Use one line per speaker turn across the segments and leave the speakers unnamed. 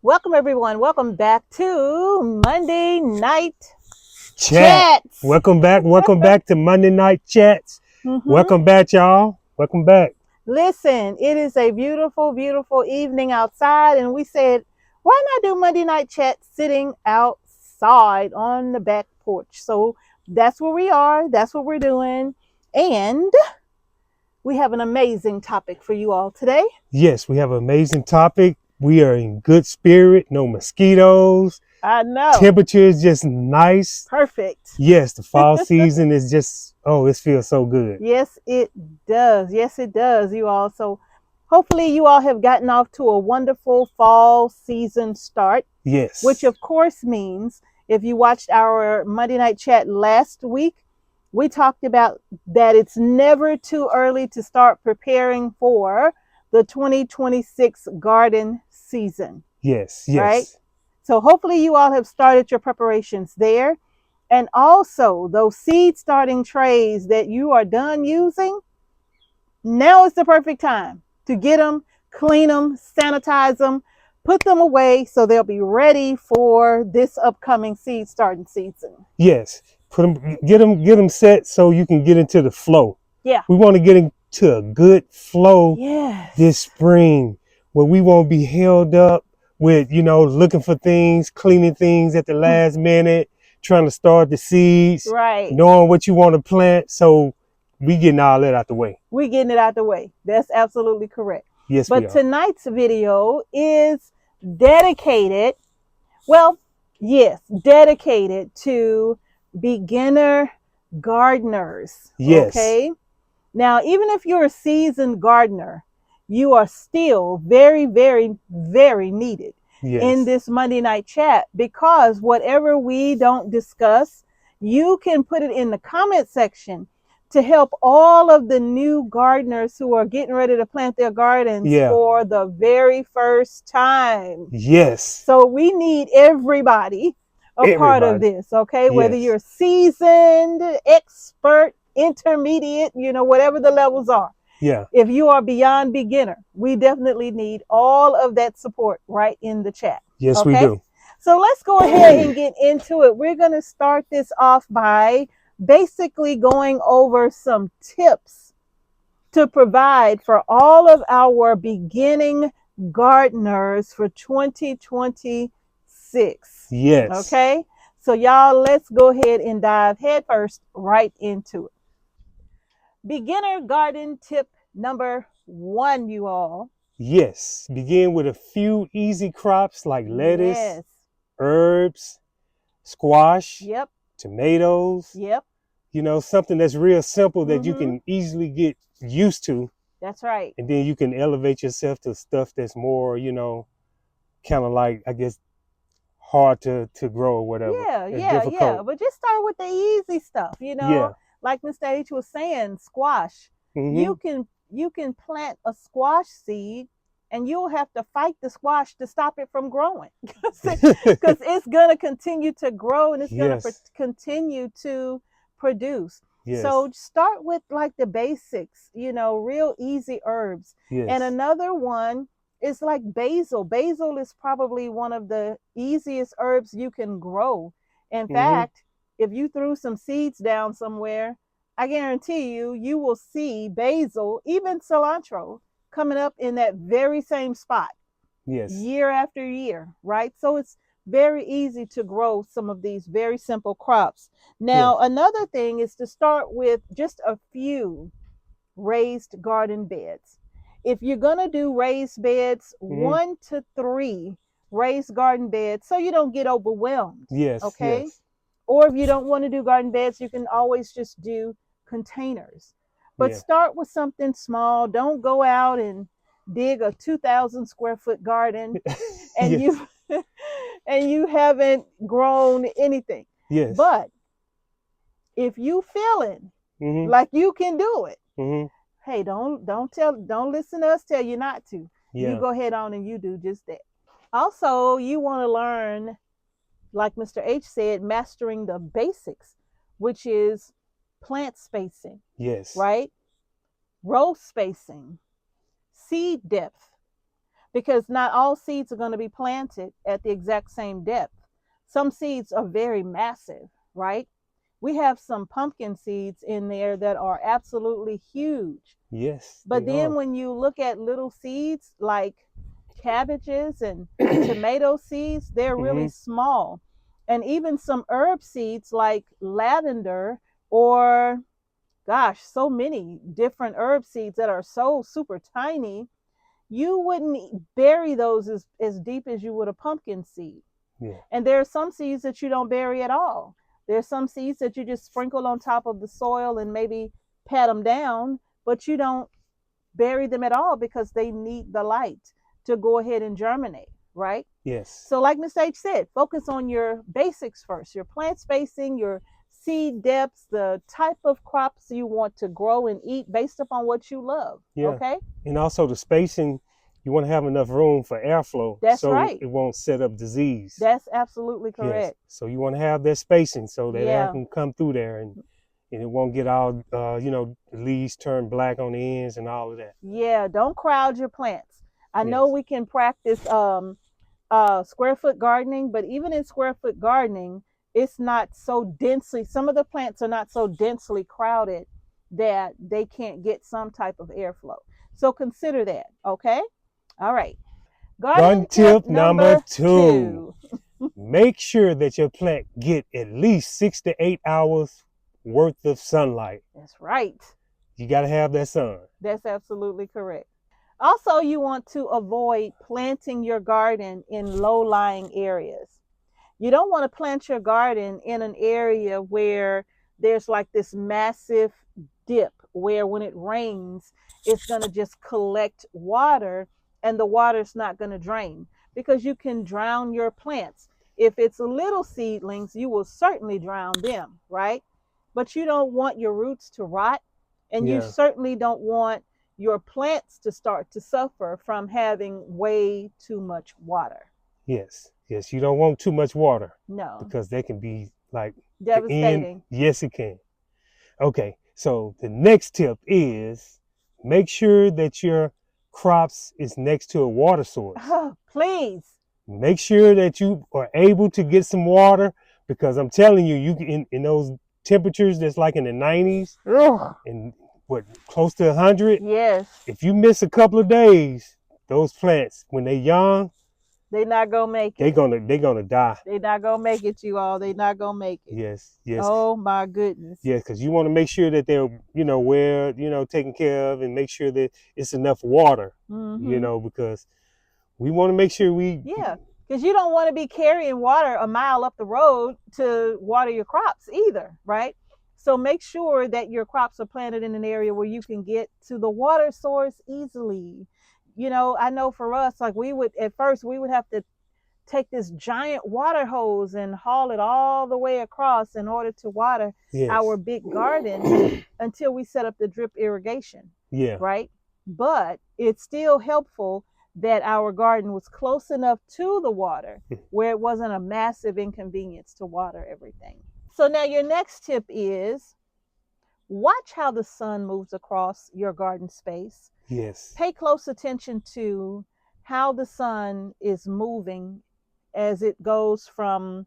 Welcome everyone. Welcome back to Monday Night
Chat.
Chats.
Welcome back. Welcome back to Monday Night Chats. Welcome back, y'all. Welcome back.
Listen, it is a beautiful, beautiful evening outside, and we said, why not do Monday Night Chats sitting outside on the back porch? So that's where we are. That's what we're doing. And we have an amazing topic for you all today.
Yes, we have an amazing topic. We are in good spirit. No mosquitoes.
I know.
Temperature is just nice.
Perfect.
Yes, the fall season is just, it feels so good.
Yes, it does. Yes, it does, you all. So hopefully you all have gotten off to a wonderful fall season start.
Yes.
Which of course means if you watched our Monday Night Chat last week, we talked about that it's never too early to start preparing for the 2026 garden season.
Yes, yes.
Right? So hopefully you all have started your preparations there. And also those seed starting trays that you are done using, now is the perfect time to get them, clean them, sanitize them, put them away so they'll be ready for this upcoming seed starting season.
Yes, get them set so you can get into the flow.
Yeah.
We want to get into a good flow this spring where we won't be held up with, looking for things, cleaning things at the last minute, trying to start the seeds,
right?
Knowing what you want to plant. So we getting all that out the way.
We getting it out the way. That's absolutely correct.
Yes,
but tonight's video is dedicated, dedicated to beginner gardeners.
Yes.
Okay. Now, even if you're a seasoned gardener, you are still very, very, very needed in this Monday Night Chat, because whatever we don't discuss, you can put it in the comment section to help all of the new gardeners who are getting ready to plant their gardens for the very first time.
Yes.
So we need everybody part of this, okay? Whether you're seasoned, expert, intermediate, whatever the levels are.
Yeah.
If you are beyond beginner, we definitely need all of that support right in the chat.
Yes, we do.
So let's go ahead and get into it. We're going to start this off by basically going over some tips to provide for all of our beginning gardeners for 2026.
Yes.
Okay. So y'all, let's go ahead and dive headfirst right into it. Beginner garden tip number 1, you all.
Yes. Begin with a few easy crops like lettuce, herbs, squash, tomatoes. Something that's real simple that you can easily get used to.
That's right.
And then you can elevate yourself to stuff that's more, kind of like, I guess, hard to grow or whatever.
Yeah. But just start with the easy stuff, Like Mr. H was saying, squash. You can plant a squash seed and you'll have to fight the squash to stop it from growing because it's going to continue to grow and it's going to continue to produce. So start with like the basics, real easy herbs. And another one is like basil. Basil is probably one of the easiest herbs you can grow. In fact, if you threw some seeds down somewhere, I guarantee you will see basil, even cilantro, coming up in that very same spot. Year after year, right? So it's very easy to grow some of these very simple crops. Now, another thing is to start with just a few raised garden beds. If you're going to do raised beds, 1 to 3 raised garden beds, so you don't get overwhelmed. Okay. Or if you don't want to do garden beds, you can always just do containers. But start with something small. Don't go out and dig a 2,000 square foot garden and you haven't grown anything. But if you feeling like you can do it, hey, don't listen to us tell you not to. You go ahead on and you do just that. Also, you want to learn, like Mr. H said, mastering the basics, which is plant spacing. Right? Row spacing, seed depth. because not all seeds are going to be planted at the exact same depth. Some seeds are very massive, right? We have some pumpkin seeds in there that are absolutely huge.
Yes.
But then when you look at little seeds like cabbages and tomato seeds, they're really small. And even some herb seeds like lavender or, gosh, so many different herb seeds that are so super tiny, you wouldn't bury those as deep as you would a pumpkin seed.
Yeah.
And there are some seeds that you don't bury at all. There's some seeds that you just sprinkle on top of the soil and maybe pat them down, but you don't bury them at all because they need the light to go ahead and germinate, right?
Yes.
So like Ms. H said, focus on your basics first, your plant spacing, your seed depths, the type of crops you want to grow and eat based upon what you love. Yeah. Okay.
And also the spacing, you want to have enough room for airflow.
That's so right.
It won't set up disease.
That's absolutely correct. Yes.
So you want to have that spacing so that air can come through there and it won't get all, the leaves turn black on the ends and all of that.
Yeah, don't crowd your plants. I know we can practice square foot gardening, but even in square foot gardening, it's not so densely, some of the plants are not so densely crowded that they can't get some type of airflow. So consider that, okay? All right.
Garden tip number 2. Make sure that your plant get at least 6 to 8 hours worth of sunlight.
That's right.
You got to have that sun.
That's absolutely correct. Also, you want to avoid planting your garden in low-lying areas. You don't want to plant your garden in an area where there's like this massive dip where when it rains, it's going to just collect water and the water's not going to drain because you can drown your plants. If it's little seedlings, you will certainly drown them, right? But you don't want your roots to rot, and you certainly don't want your plants to start to suffer from having way too much water.
Yes, you don't want too much water.
No.
Because they can be like
devastating.
Yes, it can. Okay, so the next tip is make sure that your crops is next to a water source.
Oh, please.
Make sure that you are able to get some water because I'm telling you, you can in those temperatures that's like in the 90s and close to 100.
Yes.
If you miss a couple of days, those plants when they're young,
they're not gonna make it.
They're gonna die.
They're not gonna make it, you all. They're not gonna make it.
Yes.
Oh my goodness.
Yes, because you want to make sure that they're taken care of and make sure that it's enough water. Because we want to make sure
because you don't want to be carrying water a mile up the road to water your crops either, right? So make sure that your crops are planted in an area where you can get to the water source easily. I know for us, like we would have to take this giant water hose and haul it all the way across in order to water our big garden until we set up the drip irrigation.
Yeah.
Right? But it's still helpful that our garden was close enough to the water where it wasn't a massive inconvenience to water everything. So now your next tip is watch how the sun moves across your garden space.
Yes.
Pay close attention to how the sun is moving as it goes from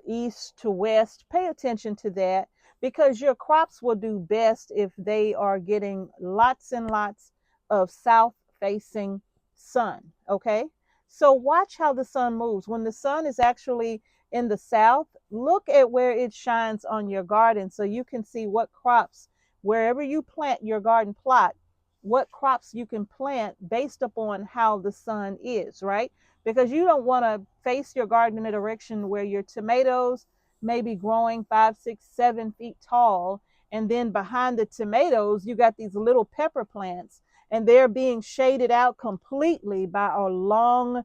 east to west. Pay attention to that because your crops will do best if they are getting lots and lots of south-facing sun, okay? So watch how the sun moves. When the sun is actually in the south, look at where it shines on your garden so you can see what crops, wherever you plant your garden plot, what crops you can plant based upon how the sun is, right? Because you don't want to face your garden in a direction where your tomatoes may be growing 5, 6, 7 feet tall. And then behind the tomatoes, you got these little pepper plants and they're being shaded out completely by a long,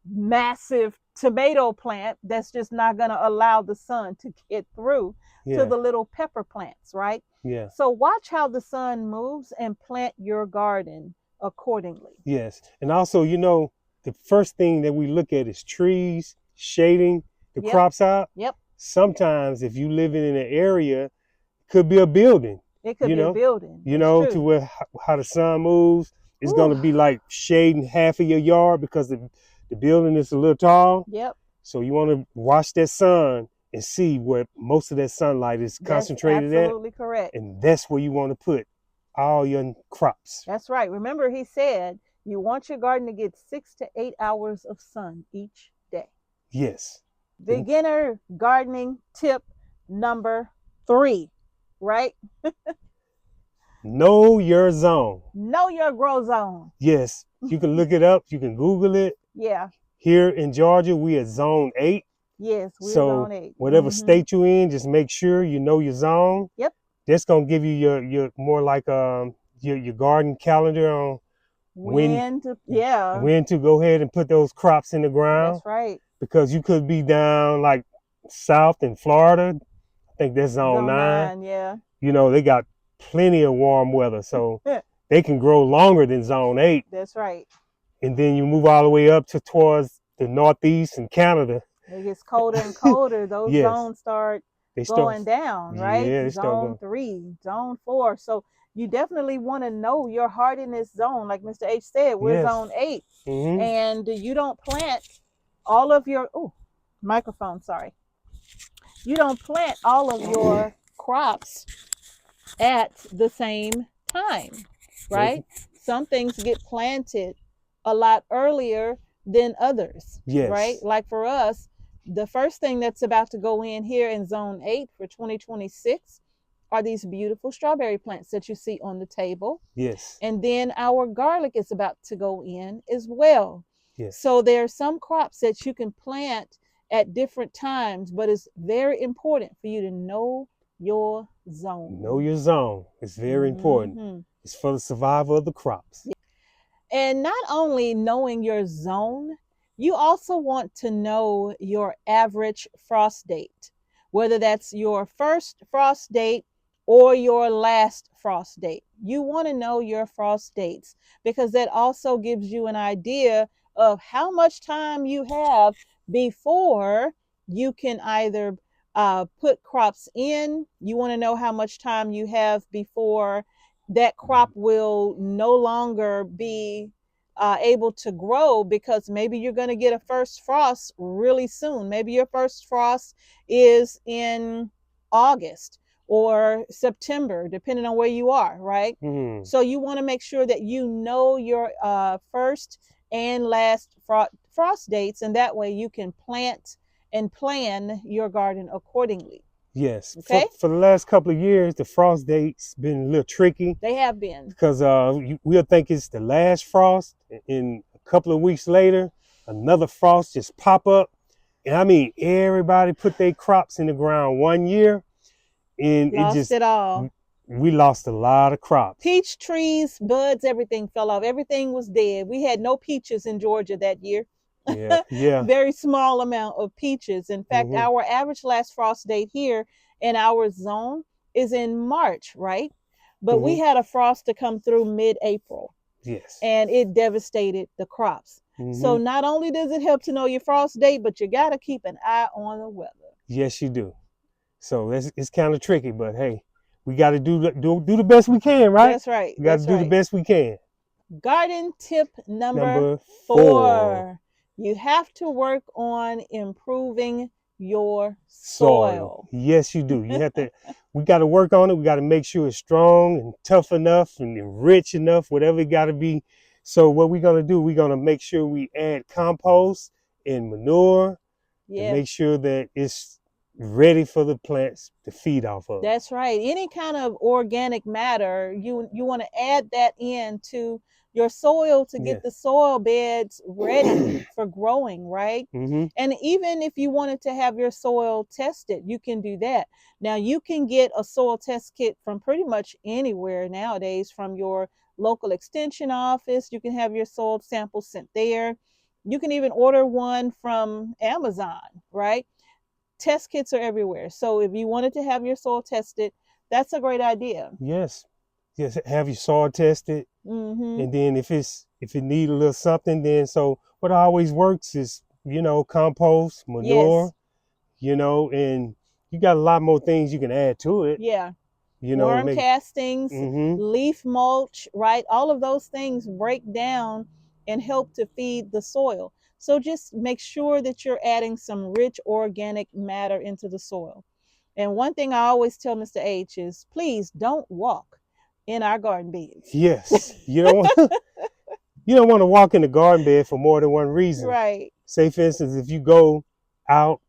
massive tomato plant that's just not going to allow the sun to get through to the little pepper plants, right?
Yeah.
So watch how the sun moves and plant your garden accordingly.
Yes. And also, the first thing that we look at is trees, shading the crops out.
Yep.
Sometimes if you live in an area, it could be a building.
It could be a building.
To where how the sun moves, it's going to be like shading half of your yard because the building is a little tall.
Yep.
So you want to watch that sun and see where most of that sunlight is concentrated at.
Absolutely correct.
And that's where you want to put all your crops.
That's right. Remember, he said you want your garden to get 6 to 8 hours of sun each day.
Yes.
Beginner gardening tip number 3, right?
Know your zone.
Know your grow zone.
Yes. You can look it up. You can Google it.
Yeah.
Here in Georgia, we at zone 8.
Yes, we're
so
zone 8.
Whatever state you in, just make sure you know your zone.
Yep.
That's gonna give you your more like your garden calendar on
when
to go ahead and put those crops in the ground.
That's right.
Because you could be down like south in Florida. I think that's zone 9.
Yeah.
You know, they got plenty of warm weather, so they can grow longer than zone 8.
That's right.
And then you move all the way up towards the northeast and Canada.
It gets colder and colder. Those zones start going down, right?
Yeah,
zone 3, zone 4. So you definitely want to know your hardiness zone. Like Mr. H said, we're zone 8. And you don't plant all of your microphone, sorry. You don't plant all of your crops at the same time, right? Some things get planted a lot earlier than others, right? Like for us, the first thing that's about to go in here in zone 8 for 2026 are these beautiful strawberry plants that you see on the table.
Yes.
And then our garlic is about to go in as well.
Yes.
So there are some crops that you can plant at different times, but it's very important for you to know your zone.
Know your zone. It's very important. It's for the survival of the crops.
And not only knowing your zone, you also want to know your average frost date, whether that's your first frost date or your last frost date. You want to know your frost dates because that also gives you an idea of how much time you have before you can either put crops in. You want to know how much time you have before that crop will no longer be able to grow, because maybe you're going to get a first frost really soon. Maybe your first frost is in August or September, depending on where you are, right? So you want to make sure that you know your first and last frost dates, and that way you can plant and plan your garden accordingly.
Yes. Okay. For the last couple of years, the frost dates been a little tricky.
They have been.
Because we'll think it's the last frost, and a couple of weeks later, another frost just pop up. And I mean, everybody put their crops in the ground one year, and
lost it all.
We lost a lot of crops.
Peach trees, buds, everything fell off. Everything was dead. We had no peaches in Georgia that year.
Yeah.
Very small amount of peaches. In fact, our average last frost date here in our zone is in March, right? But we had a frost to come through mid-April.
Yes.
And it devastated the crops. So not only does it help to know your frost date, but you got to keep an eye on the weather.
Yes, you do. So it's kind of tricky, but hey, we got to do the best we can, right?
That's right.
We got to do the best we can.
Garden tip number 4. You have to work on improving your soil.
Yes, you do. You have to. We got to work on it. We got to make sure it's strong and tough enough and rich enough, whatever it got to be. So what we're going to do, we're going to make sure we add compost and manure to make sure that it's ready for the plants to feed off of.
That's right. Any kind of organic matter, you want to add that into your soil to get the soil beds ready for growing, right? And even if you wanted to have your soil tested, you can do that. Now, you can get a soil test kit from pretty much anywhere nowadays, from your local extension office. You can have your soil sample sent there. You can even order one from Amazon, right? Test kits are everywhere. So if you wanted to have your soil tested, that's a great idea.
Yes. Have your soil tested. And then if it need a little something, then so what always works is, compost, manure, and you got a lot more things you can add to it.
Yeah. worm castings, leaf mulch, right? All of those things break down and help to feed the soil. So just make sure that you're adding some rich organic matter into the soil. And one thing I always tell Mr. H is, please don't walk in our garden beds.
Yes. You don't want to walk in the garden bed for more than one reason.
Right.
Say, for instance, if you go out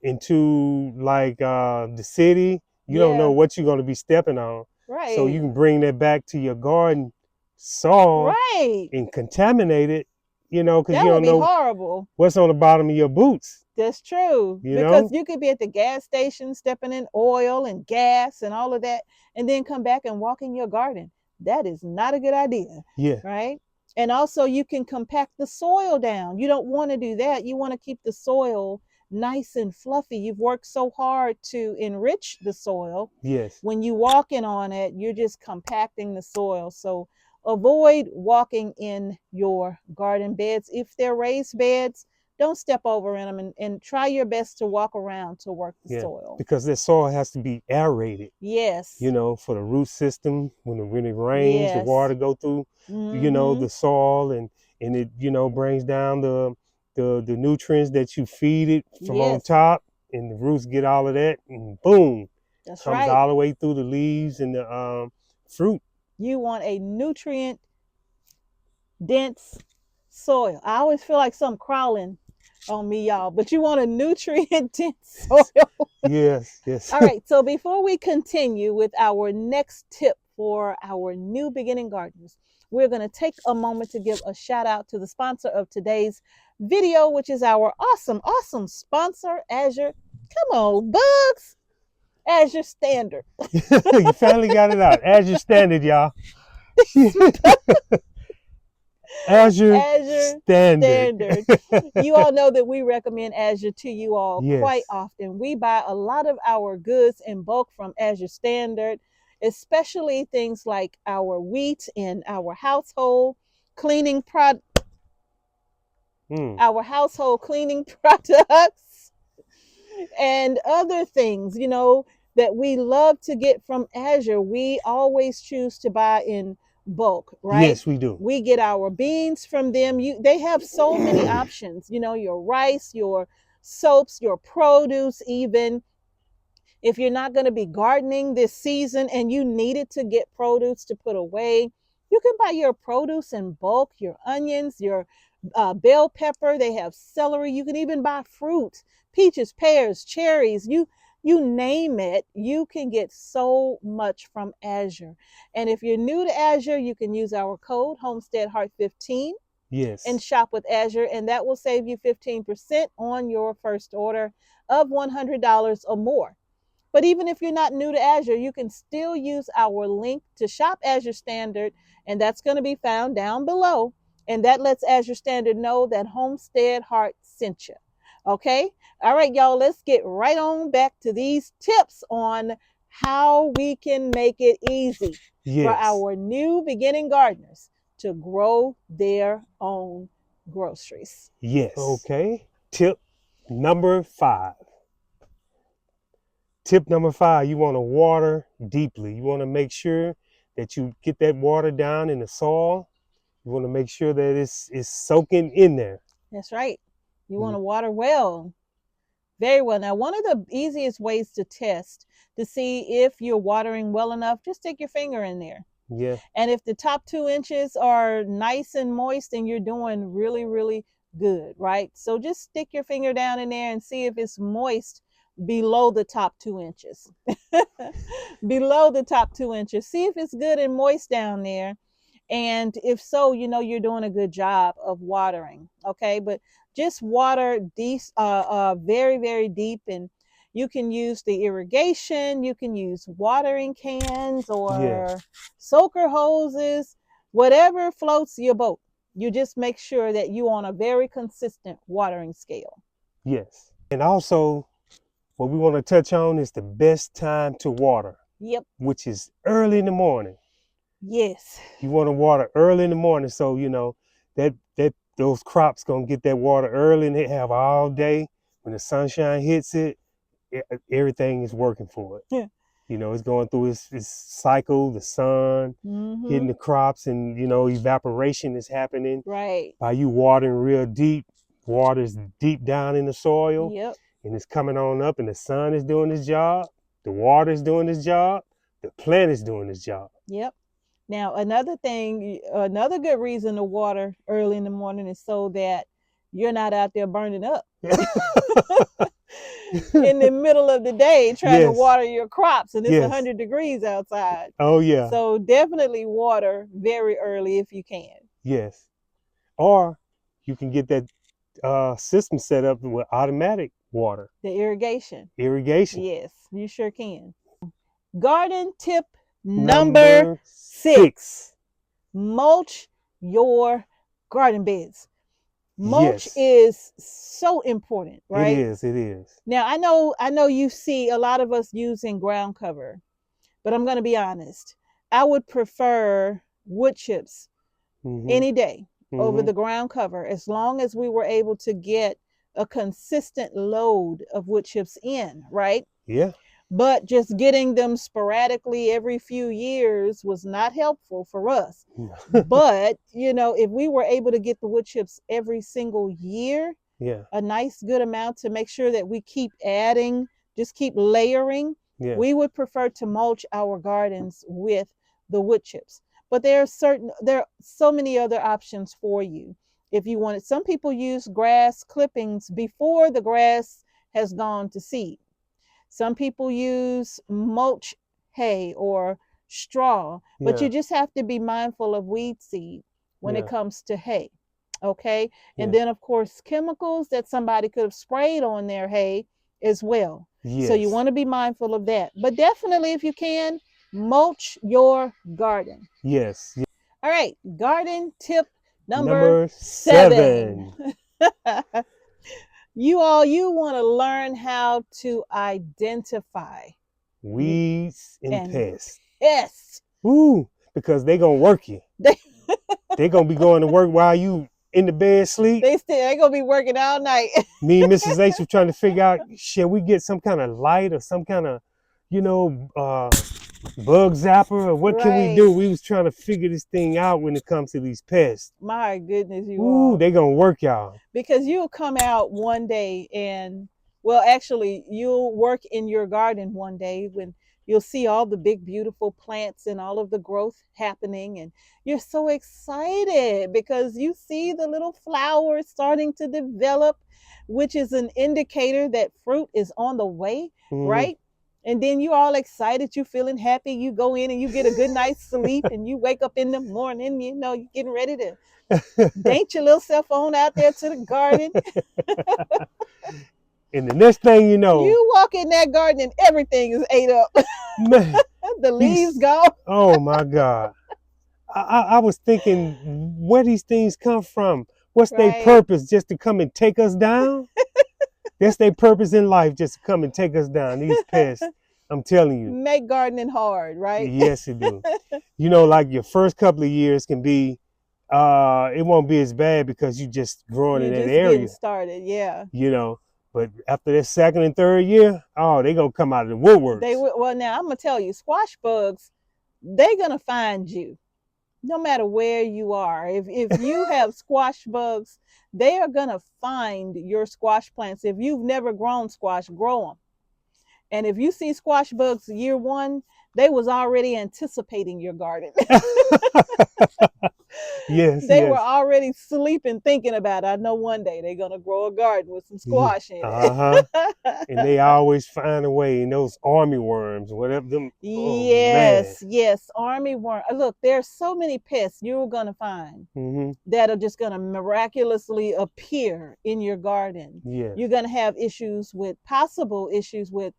into like the city, you don't know what you're going to be stepping on.
Right.
So you can bring that back to your garden soil,
right,
and contaminate it, because
that
you
would
don't
be
know
horrible.
what's on the bottom of your boots.
That's true. Because you could be at the gas station stepping in oil and gas and all of that, and then come back and walk in your garden. That is not a good idea.
Yeah.
Right? And also you can compact the soil down. You don't want to do that. You want to keep the soil nice and fluffy. You've worked so hard to enrich the soil.
Yes.
When you walking on it, you're just compacting the soil. So avoid walking in your garden beds. If they're raised beds, don't step over in them, and try your best to walk around to work the soil.
Because the soil has to be aerated.
Yes.
For the root system, when it rains, the water go through, the soil, and it, brings down the nutrients that you feed it from on top, and the roots get all of that, and boom,
that's
comes all the way through the leaves and the fruit.
You want a nutrient dense soil. I always feel like something crawling on me, y'all, but you want a nutrient dense soil.
Yes.
All right, so before we continue with our next tip for our new beginning gardeners, we're going to take a moment to give a shout out to the sponsor of today's video, which is our awesome sponsor, Azure. Come on, bugs. Azure Standard.
You finally got it out. Azure Standard, y'all. Azure Standard.
You all know that we recommend Azure to you all quite often. We buy a lot of our goods in bulk from Azure Standard, especially things like our wheat and our household cleaning our household cleaning products and other things, that we love to get from Azure. We always choose to buy in bulk, right?
Yes, we do.
We get our beans from them. They have so many options, your rice, your soaps, your produce, even if you're not going to be gardening this season and you needed to get produce to put away, you can buy your produce in bulk, your onions, your bell pepper. They have celery. You can even buy fruit, peaches, pears, cherries. You name it, you can get so much from Azure. And if you're new to Azure, you can use our code Homestead Heart 15.
Yes.
And shop with Azure, and that will save you 15% on your first order of $100 or more. But even if you're not new to Azure, you can still use our link to shop Azure Standard, and that's going to be found down below. And that lets Azure Standard know that Homestead Heart sent you. Okay? All right, y'all, let's get right on back to these tips on how we can make it easy for our new beginning gardeners to grow their own groceries.
Yes. Okay. Tip number 5. Tip number 5, you want to water deeply. You want to make sure that you get that water down in the soil. You want to make sure that it's soaking in there.
That's right. You want to water well. Very well. Now, one of the easiest ways to test to see if you're watering well enough, just stick your finger in there.
Yeah.
And if the top 2 inches are nice and moist, then you're doing really, really good, right? So just stick your finger down in there and see if it's moist below the top 2 inches. Below the top 2 inches. See if it's good and moist down there. And if so, you're doing a good job of watering. Okay. But just water very, very deep. And you can use the irrigation. You can use watering cans or soaker hoses, whatever floats your boat. You just make sure that you're on a very consistent watering scale.
Yes. And also, what we want to touch on is the best time to water.
Yep.
Which is early in the morning.
Yes.
You want to water early in the morning, so that those crops gonna get that water early, and they have all day. When the sunshine hits it, everything is working for it.
Yeah.
You know, it's going through its cycle, the sun hitting the crops, and, you know, evaporation is happening.
Right.
By you watering real deep, water's deep down in the soil.
Yep.
And it's coming on up, and the sun is doing its job. The water is doing its job. The plant is doing its job.
Yep. Now, another thing, another good reason to water early in the morning is so that you're not out there burning up in the middle of the day trying to water your crops, and it's 100 degrees outside.
Oh, yeah.
So definitely water very early if you can.
Yes. Or you can get that system set up with automatic water.
The irrigation.
Irrigation.
Yes, you sure can. Garden tip number 6. Mulch your garden beds. Mulch is so important, right?
It is.
Now, I know you see a lot of us using ground cover, but I'm going to be honest. I would prefer wood chips any day over the ground cover, as long as we were able to get a consistent load of wood chips in, right?
Yeah.
But just getting them sporadically every few years was not helpful for us. But, you know, if we were able to get the wood chips every single year, a nice good amount to make sure that we keep adding, just keep layering, we would prefer to mulch our gardens with the wood chips. But there are so many other options for you. If you wanted, some people use grass clippings before the grass has gone to seed. Some people use mulch hay or straw, but you just have to be mindful of weed seed when it comes to hay. Okay. And then, of course, chemicals that somebody could have sprayed on their hay as well. So you want to be mindful of that. But definitely, if you can, mulch your garden.
Yes.
All right. Garden tip number 7. You want to learn how to identify
weeds and pests.
Pests.
Ooh, because they're going to work you. They're going to be going to work while you in the bed sleep.
They're going to be working all night.
Me and Mrs. H were trying to figure out, should we get some kind of light or some kind of, you know, bug zapper, or what can we do? We was trying to figure this thing out when it comes to these pests.
My goodness,
they gonna work y'all.
Because you'll come out one day and, well, actually, you'll work in your garden one day when you'll see all the big, beautiful plants and all of the growth happening. And you're so excited because you see the little flowers starting to develop, which is an indicator that fruit is on the way, right? And then you're all excited, you're feeling happy, you go in and you get a good night's sleep, and you wake up in the morning, you know, you're getting ready to dance your little self on out there to the garden.
And the next thing you know,
you walk in that garden and everything is ate up.
Man,
the leaves gone.
Oh my God. I was thinking, where these things come from? What's their purpose? Just to come and take us down? That's their purpose in life, just to come and take us down. These pests, I'm telling you.
Make gardening hard, right?
Yes, it do. You know, like your first couple of years can be, it won't be as bad because you just growing in that area.
Getting started, yeah.
You know, but after that second and third year, they're going to come out of the woodworks.
Well, now, I'm going to tell you, squash bugs, they're going to find you no matter where you are. If you have squash bugs, they are going to find your squash plants. If you've never grown squash, grow them. And if you see squash bugs year 1, they was already anticipating your garden. They were already sleeping, thinking about it. I know one day they're going to grow a garden with some squash in it.
And they always find a way. And those army worms, whatever them.
Yes, army worm. Look, there's so many pests you're going to find that are just going to miraculously appear in your garden.
Yes.
You're going to have possible issues with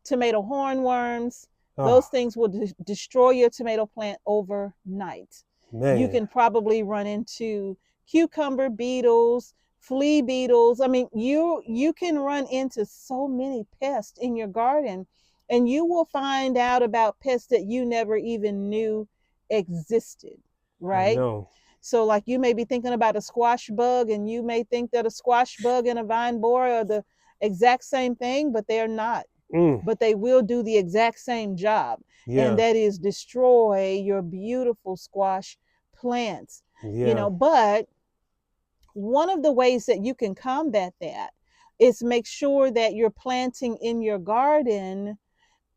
tomato hornworms. Those things will destroy your tomato plant overnight.
Man.
You can probably run into cucumber beetles, flea beetles. I mean, you can run into so many pests in your garden, and you will find out about pests that you never even knew existed, right?
I know.
So like you may be thinking about a squash bug, and you may think that a squash bug and a vine borer are the exact same thing, but they're not. but they will do the exact same job. Yeah. And that is destroy your beautiful squash plants. Yeah. But one of the ways that you can combat that is make sure that you're planting in your garden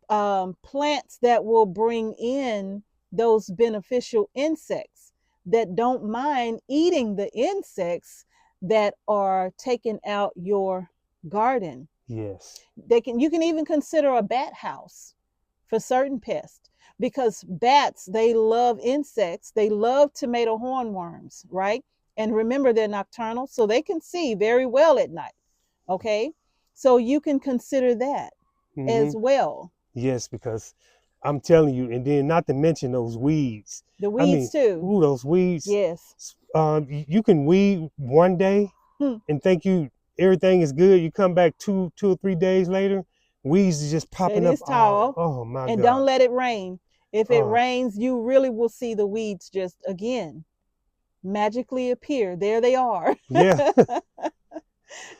plants that will bring in those beneficial insects that don't mind eating the insects that are taking out your garden. Yes. You can even consider a bat house for certain pests, because bats, they love insects. They love tomato hornworms, right? And remember, they're nocturnal, so they can see very well at night. Okay. So you can consider that as well.
Yes, because I'm telling you, and then not to mention those weeds.
The weeds too.
Ooh, those weeds.
Yes.
You can weed one day and think everything is good. You come back two or 3 days later, weeds is just popping up.
It is tall.
Oh my God.
And don't let it rain. If it rains, you really will see the weeds just again magically appear. There they are. Yeah.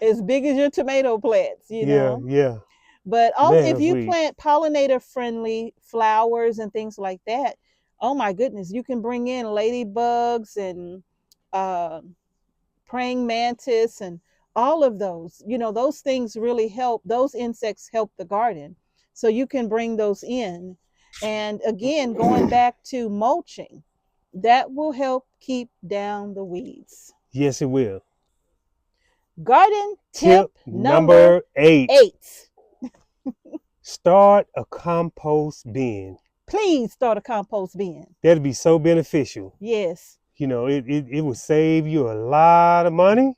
As big as your tomato plants, you know. Yeah. But also, if you plant pollinator-friendly flowers and things like that, oh my goodness, you can bring in ladybugs and praying mantis and all of those. Those things really help. Those insects help the garden. So you can bring those in. And again, going back to mulching, that will help keep down the weeds.
Yes, it will.
Garden tip number 8.
Start a compost bin.
Please start a compost bin.
That'd be so beneficial.
Yes.
It will save you a lot of money.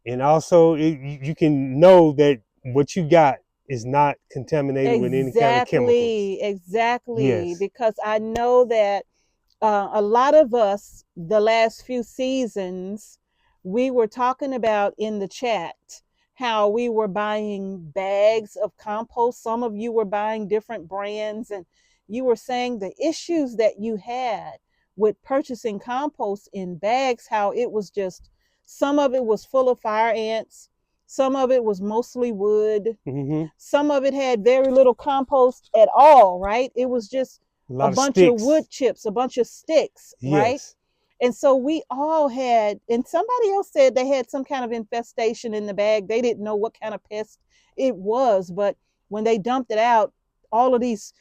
And also you can know that what you got is not contaminated with any kind of chemicals.
Exactly. Yes. Because I know that a lot of us, the last few seasons, we were talking about in the chat how we were buying bags of compost. Some of you were buying different brands, and you were saying the issues that you had with purchasing compost in bags, how it was just, some of it was full of fire ants, some of it was mostly wood, some of it had very little compost at all, right? It was just a bunch of wood chips, a bunch of sticks, right? Yes. And so we all had, and somebody else said they had some kind of infestation in the bag. They didn't know what kind of pest it was, but when they dumped it out, all of these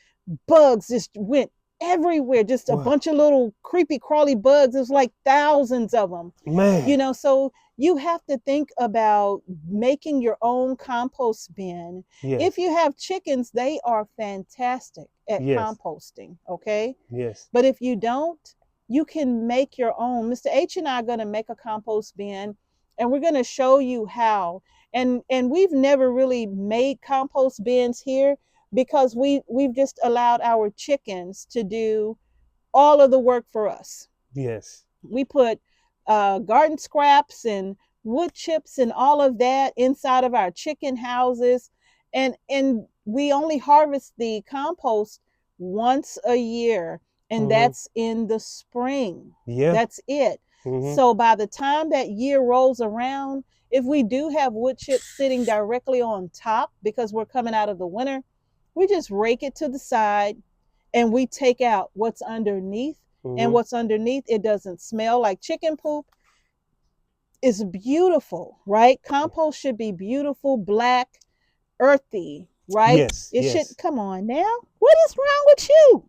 bugs just went everywhere, just a bunch of little creepy crawly bugs. It was like thousands of them. Man. So you have to think about making your own compost bin. Yes. If you have chickens, they are fantastic at composting, okay? Yes. But if you don't, you can make your own. Mr. H and I are going to make a compost bin, and we're going to show you how. And we've never really made compost bins here because we've just allowed our chickens to do all of the work for us. Yes. We put garden scraps and wood chips and all of that inside of our chicken houses. And we only harvest the compost once a year. And that's in the spring. Yeah. That's it. So by the time that year rolls around, if we do have wood chips sitting directly on top because we're coming out of the winter, we just rake it to the side and we take out what's underneath. And what's underneath, it doesn't smell like chicken poop. It's beautiful, right? Compost should be beautiful, black, earthy, right? Yes. It should, come on now. What is wrong with you?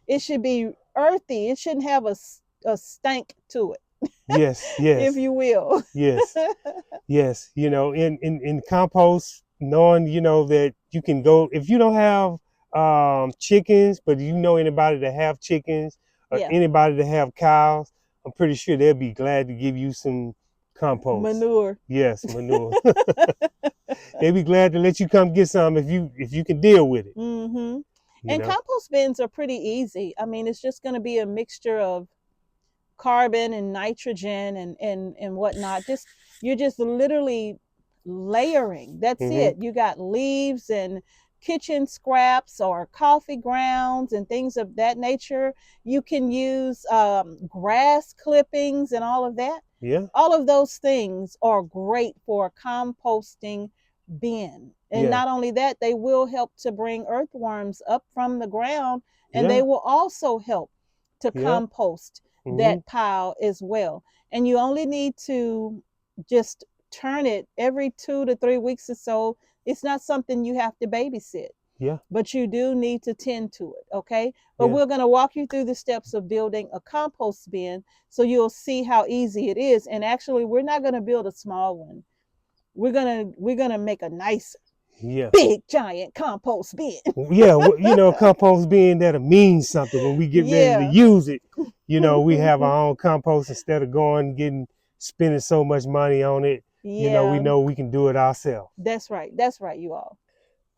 It should be earthy. It shouldn't have a stank to it. Yes, yes. If you will. Yes, yes. In compost, knowing, that you can go, if you don't have chickens, but you know anybody that have chickens or anybody that have cows, I'm pretty sure they'll be glad to give you some compost. Manure. Yes, manure. They'll be glad to let you come get some if you can deal with it. And compost bins are pretty easy. I mean, it's just going to be a mixture of carbon and nitrogen and whatnot. You're just literally layering. That's it. You got leaves and kitchen scraps or coffee grounds and things of that nature. You can use grass clippings and all of that. Yeah. All of those things are great for composting bin. And not only that, they will help to bring earthworms up from the ground, and they will also help to compost that pile as well. And you only need to just turn it every 2 to 3 weeks or so. It's not something you have to babysit.
Yeah.
But you do need to tend to it, okay? But we're going to walk you through the steps of building a compost bin so you'll see how easy it is. And actually, we're not going to build a small one. We're going to make a nice big giant compost bin.
Yeah, you know, compost bin that'll mean something when we get ready to use it. You know, we have our own compost instead of spending so much money on it. You know we can do it ourselves.
That's right, you all.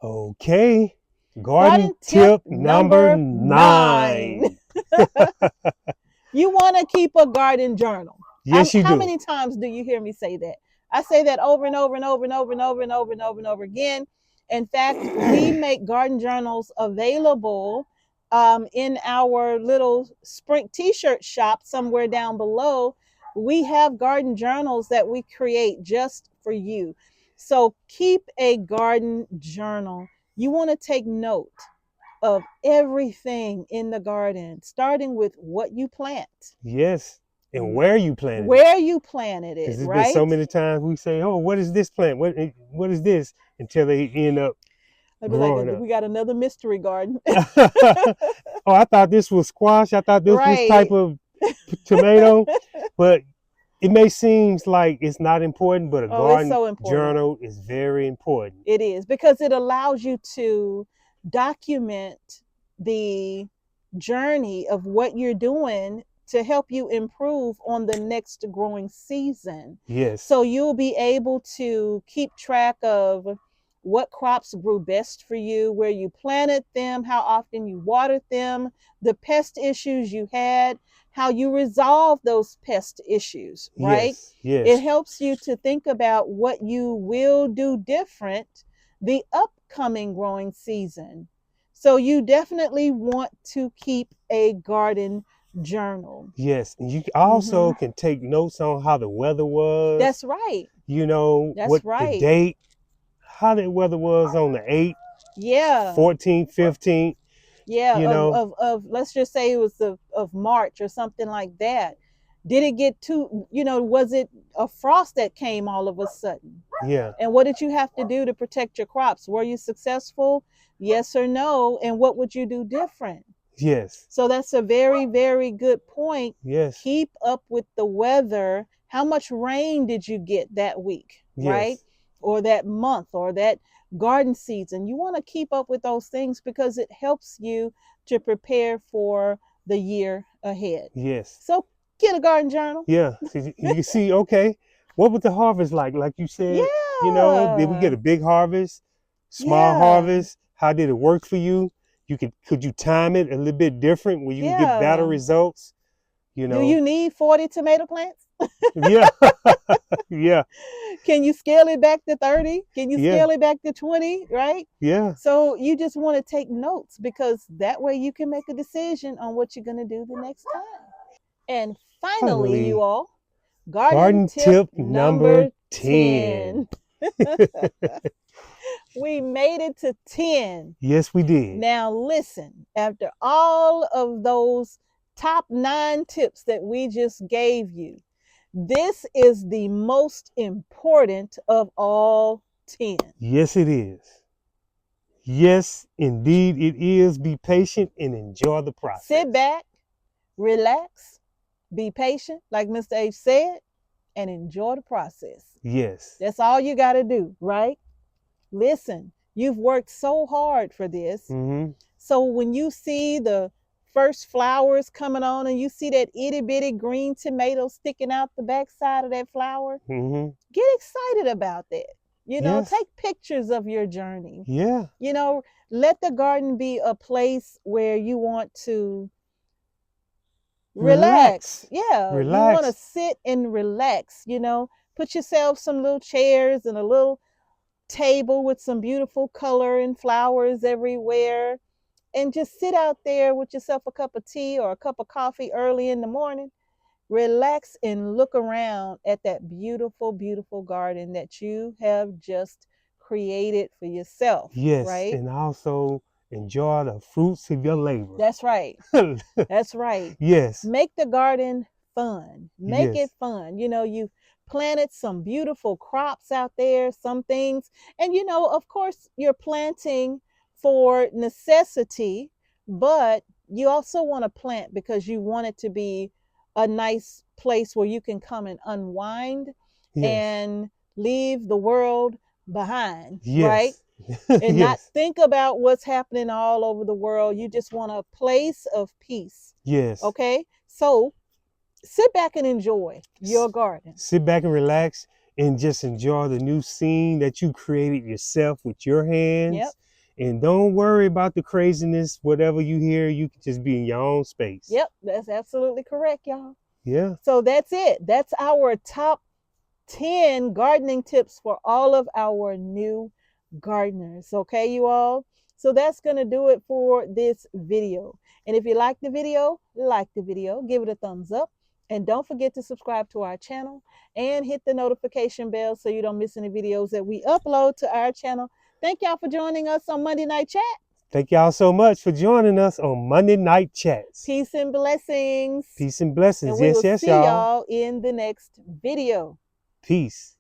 Okay. Garden tip number 9.
You want to keep a garden journal.
Yes, you do.
How many times do you hear me say that? I say that over and over and over and over and over and over and over and over again. In fact, we make garden journals available in our little spring t-shirt shop somewhere down below. We have garden journals that we create just for you. So keep a garden journal. You want to take note of everything in the garden, starting with what you plant.
Yes. And where you planted it.
Where you planted it,
there's
right?
Been so many times we say, oh, what is this plant? What is this? Until they end up growing up.
We got another mystery garden.
Oh, I thought this was squash. I thought this was type of tomato. But it may seem like it's not important, but a garden journal is very important.
It is, because it allows you to document the journey of what you're doing to help you improve on the next growing season.
Yes.
So you'll be able to keep track of what crops grew best for you, where you planted them, how often you watered them, the pest issues you had, how you resolve those pest issues, right?
Yes.
It helps you to think about what you will do different the upcoming growing season. So you definitely want to keep a garden journal.
Yes, and you also can take notes on how the weather was.
That's right.
You know, the date, how the weather was on the 8th, 14th, 15th.
Yeah, you know, of let's just say it was of March or something like that. Did it get too, was it a frost that came all of a sudden?
Yeah.
And what did you have to do to protect your crops? Were you successful? Yes or no? And what would you do different?
Yes.
So that's a very, very good point.
Yes.
Keep up with the weather. How much rain did you get that week, right? Or that month, or that garden season? You want to keep up with those things because it helps you to prepare for the year ahead.
Yes.
So get a garden journal.
Yeah. So you see, okay, what was the harvest like? Like you said, did we get a big harvest, small harvest? How did it work for you? Could you time it a little bit different where you can get better results? Do
you need 40 tomato plants?
Yeah. Yeah.
Can you scale it back to 30? Can you scale it back to 20? Right?
Yeah.
So you just want to take notes, because that way you can make a decision on what you're going to do the next time. And finally, you all, garden tip number 10. We made it to 10.
Yes, we did.
Now listen, after all of those top 9 tips that we just gave you, this is the most important of all 10.
Yes, it is. Yes, indeed it is. Be patient and enjoy the process.
Sit back, relax, be patient, like Mr. H said, and enjoy the process.
Yes.
That's all you got to do, right? Listen, you've worked so hard for this.
Mm-hmm.
So when you see the first flowers coming on and you see that itty bitty green tomato sticking out the backside of that flower, get excited about that. Take pictures of your journey.
Yeah.
Let the garden be a place where you want to relax. Yeah.
Relax.
You want to sit and relax, put yourself some little chairs and a little table with some beautiful color and flowers everywhere, and just sit out there with yourself a cup of tea or a cup of coffee early in the morning. Relax and look around at that beautiful, beautiful garden that you have just created for yourself.
Yes,
right?
And also enjoy the fruits of your labor.
That's right. That's right.
Yes.
Make the garden fun. Make it fun. You've planted some beautiful crops out there, some things. And, of course, you're planting for necessity, but you also want to plant because you want it to be a nice place where you can come and unwind and leave the world behind, right? And not think about what's happening all over the world. You just want a place of peace.
Yes.
Okay? So sit back and enjoy your garden.
Sit back and relax and just enjoy the new scene that you created yourself with your hands.
Yep.
And don't worry about the craziness. Whatever you hear, you can just be in your own space.
Yep, that's absolutely correct, y'all.
Yeah.
So that's it. That's our top 10 gardening tips for all of our new gardeners. Okay, you all? So that's going to do it for this video. And if you like the video, give it a thumbs up. And don't forget to subscribe to our channel and hit the notification bell so you don't miss any videos that we upload to our channel. Thank y'all for joining us on Monday Night Chat.
Thank y'all so much for joining us on Monday Night Chats.
Peace and blessings.
Peace and blessings.
And we will see y'all in the next video.
Peace.